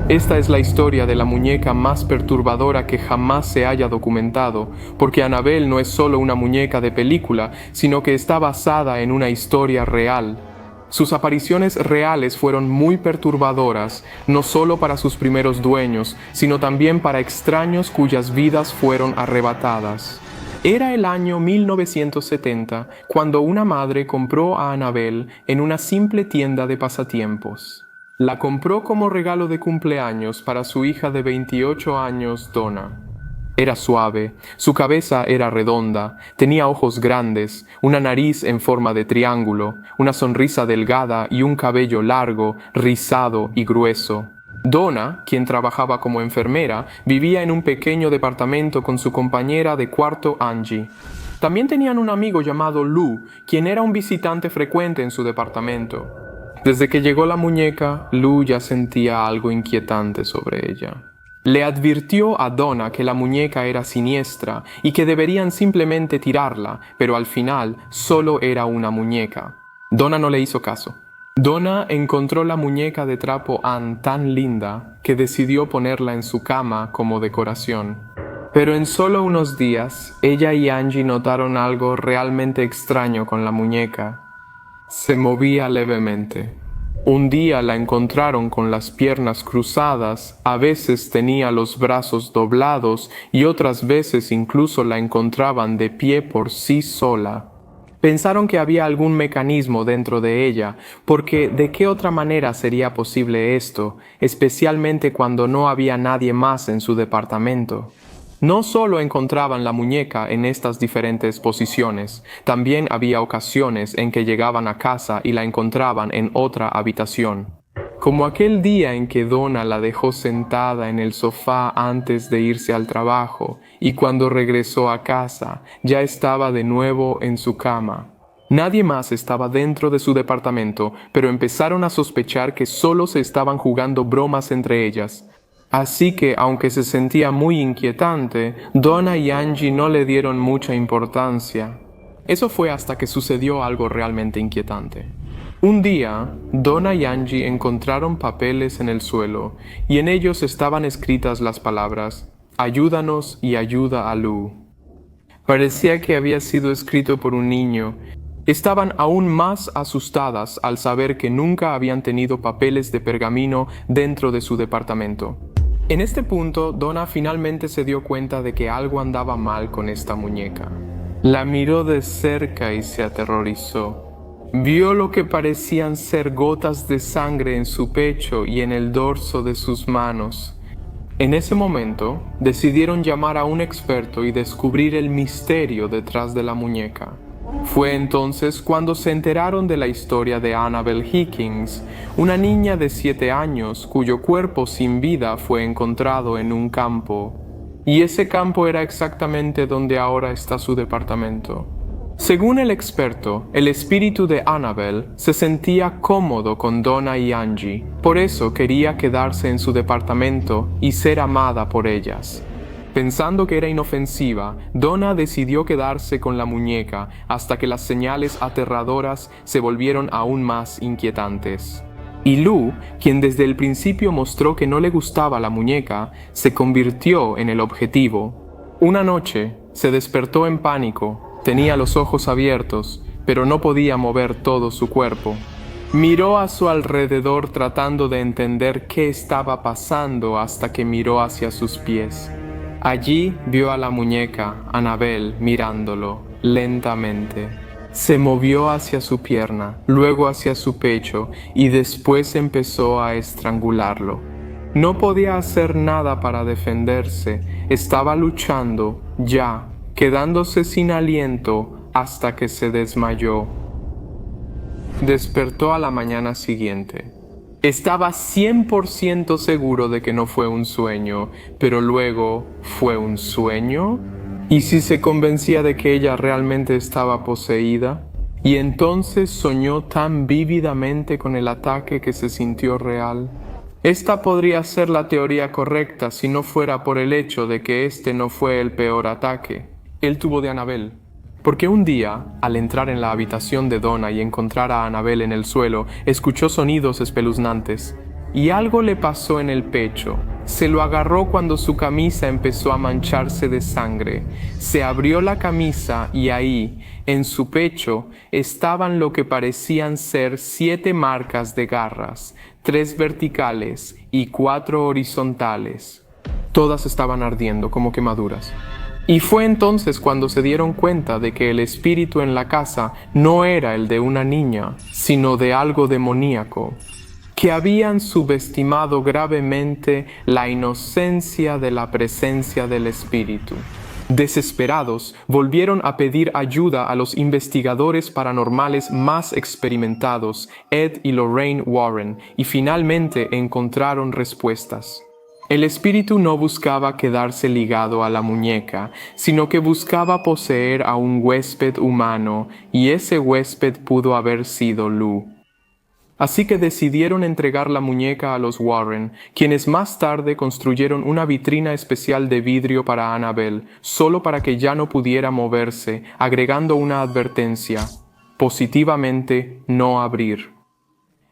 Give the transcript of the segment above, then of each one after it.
Esta es la historia de la muñeca más perturbadora que jamás se haya documentado, porque Annabelle no es solo una muñeca de película, sino que está basada en una historia real. Sus apariciones reales fueron muy perturbadoras, no solo para sus primeros dueños, sino también para extraños cuyas vidas fueron arrebatadas. Era el año 1970 cuando una madre compró a Annabelle en una simple tienda de pasatiempos. La compró como regalo de cumpleaños para su hija de 28 años, Donna. Era suave, su cabeza era redonda, tenía ojos grandes, una nariz en forma de triángulo, una sonrisa delgada y un cabello largo, rizado y grueso. Donna, quien trabajaba como enfermera, vivía en un pequeño departamento con su compañera de cuarto Angie. También tenían un amigo llamado Lou, quien era un visitante frecuente en su departamento. Desde que llegó la muñeca, Lou ya sentía algo inquietante sobre ella. Le advirtió a Donna que la muñeca era siniestra y que deberían simplemente tirarla, pero al final solo era una muñeca. Donna no le hizo caso. Donna encontró la muñeca de trapo Ann tan linda que decidió ponerla en su cama como decoración. Pero en solo unos días, ella y Angie notaron algo realmente extraño con la muñeca. Se movía levemente. Un día la encontraron con las piernas cruzadas, a veces tenía los brazos doblados y otras veces incluso la encontraban de pie por sí sola. Pensaron que había algún mecanismo dentro de ella, porque ¿de qué otra manera sería posible esto, especialmente cuando no había nadie más en su departamento? No solo encontraban la muñeca en estas diferentes posiciones, también había ocasiones en que llegaban a casa y la encontraban en otra habitación. Como aquel día en que Donna la dejó sentada en el sofá antes de irse al trabajo y cuando regresó a casa ya estaba de nuevo en su cama. Nadie más estaba dentro de su departamento, pero empezaron a sospechar que solo se estaban jugando bromas entre ellas. Así que, aunque se sentía muy inquietante, Donna y Angie no le dieron mucha importancia. Eso fue hasta que sucedió algo realmente inquietante. Un día, Donna y Angie encontraron papeles en el suelo, y en ellos estaban escritas las palabras «Ayúdanos y ayuda a Lou». Parecía que había sido escrito por un niño. Estaban aún más asustadas al saber que nunca habían tenido papeles de pergamino dentro de su departamento. En este punto, Donna finalmente se dio cuenta de que algo andaba mal con esta muñeca. La miró de cerca y se aterrorizó. Vio lo que parecían ser gotas de sangre en su pecho y en el dorso de sus manos. En ese momento, decidieron llamar a un experto y descubrir el misterio detrás de la muñeca. Fue entonces cuando se enteraron de la historia de Annabelle Hickings, una niña de 7 años cuyo cuerpo sin vida fue encontrado en un campo. Y ese campo era exactamente donde ahora está su departamento. Según el experto, el espíritu de Annabelle se sentía cómodo con Donna y Angie, por eso quería quedarse en su departamento y ser amada por ellas. Pensando que era inofensiva, Donna decidió quedarse con la muñeca hasta que las señales aterradoras se volvieron aún más inquietantes. Y Lou, quien desde el principio mostró que no le gustaba la muñeca, se convirtió en el objetivo. Una noche, se despertó en pánico, tenía los ojos abiertos, pero no podía mover todo su cuerpo. Miró a su alrededor tratando de entender qué estaba pasando hasta que miró hacia sus pies. Allí vio a la muñeca, Annabelle, mirándolo, lentamente. Se movió hacia su pierna, luego hacia su pecho, y después empezó a estrangularlo. No podía hacer nada para defenderse, estaba luchando, ya, quedándose sin aliento hasta que se desmayó. Despertó a la mañana siguiente. Estaba 100% seguro de que no fue un sueño, pero luego, ¿fue un sueño? ¿Y si se convencía de que ella realmente estaba poseída? Y entonces soñó tan vívidamente con el ataque que se sintió real. Esta podría ser la teoría correcta si no fuera por el hecho de que este no fue el peor ataque. Él tuvo de Annabelle. Porque un día, al entrar en la habitación de Donna y encontrar a Annabelle en el suelo, escuchó sonidos espeluznantes. y algo le pasó en el pecho. Se lo agarró cuando su camisa empezó a mancharse de sangre. Se abrió la camisa y ahí, en su pecho, estaban lo que parecían ser 7 marcas de garras, 3 verticales y 4 horizontales. Todas estaban ardiendo como quemaduras. Y fue entonces cuando se dieron cuenta de que el espíritu en la casa no era el de una niña, sino de algo demoníaco, que habían subestimado gravemente la inocencia de la presencia del espíritu. Desesperados, volvieron a pedir ayuda a los investigadores paranormales más experimentados, Ed y Lorraine Warren, y finalmente encontraron respuestas. El espíritu no buscaba quedarse ligado a la muñeca, sino que buscaba poseer a un huésped humano, y ese huésped pudo haber sido Lou. Así que decidieron entregar la muñeca a los Warren, quienes más tarde construyeron una vitrina especial de vidrio para Annabelle, solo para que ya no pudiera moverse, agregando una advertencia: positivamente no abrir.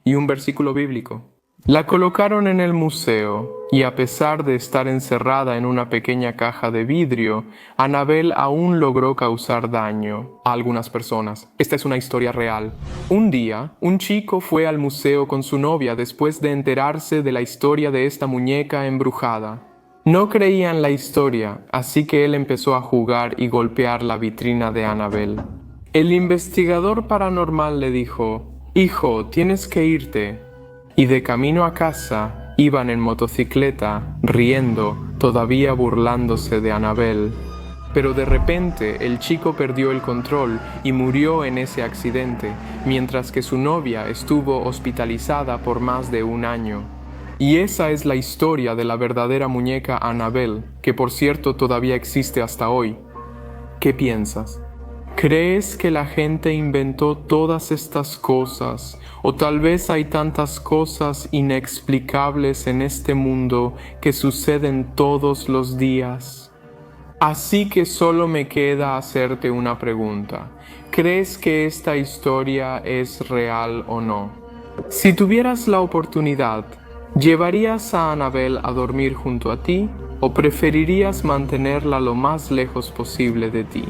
Y un versículo bíblico. La colocaron en el museo, y a pesar de estar encerrada en una pequeña caja de vidrio, Annabelle aún logró causar daño a algunas personas. Esta es una historia real. Un día, un chico fue al museo con su novia después de enterarse de la historia de esta muñeca embrujada. No creía en la historia, así que él empezó a jugar y golpear la vitrina de Annabelle. El investigador paranormal le dijo: «Hijo, tienes que irte». Y de camino a casa, iban en motocicleta, riendo, todavía burlándose de Annabelle. Pero de repente el chico perdió el control y murió en ese accidente, mientras que su novia estuvo hospitalizada por más de 1 año. Y esa es la historia de la verdadera muñeca Annabelle, que por cierto todavía existe hasta hoy. ¿Qué piensas? ¿Crees que la gente inventó todas estas cosas? ¿O tal vez hay tantas cosas inexplicables en este mundo que suceden todos los días? Así que solo me queda hacerte una pregunta. ¿Crees que esta historia es real o no? Si tuvieras la oportunidad, ¿llevarías a Annabelle a dormir junto a ti o preferirías mantenerla lo más lejos posible de ti?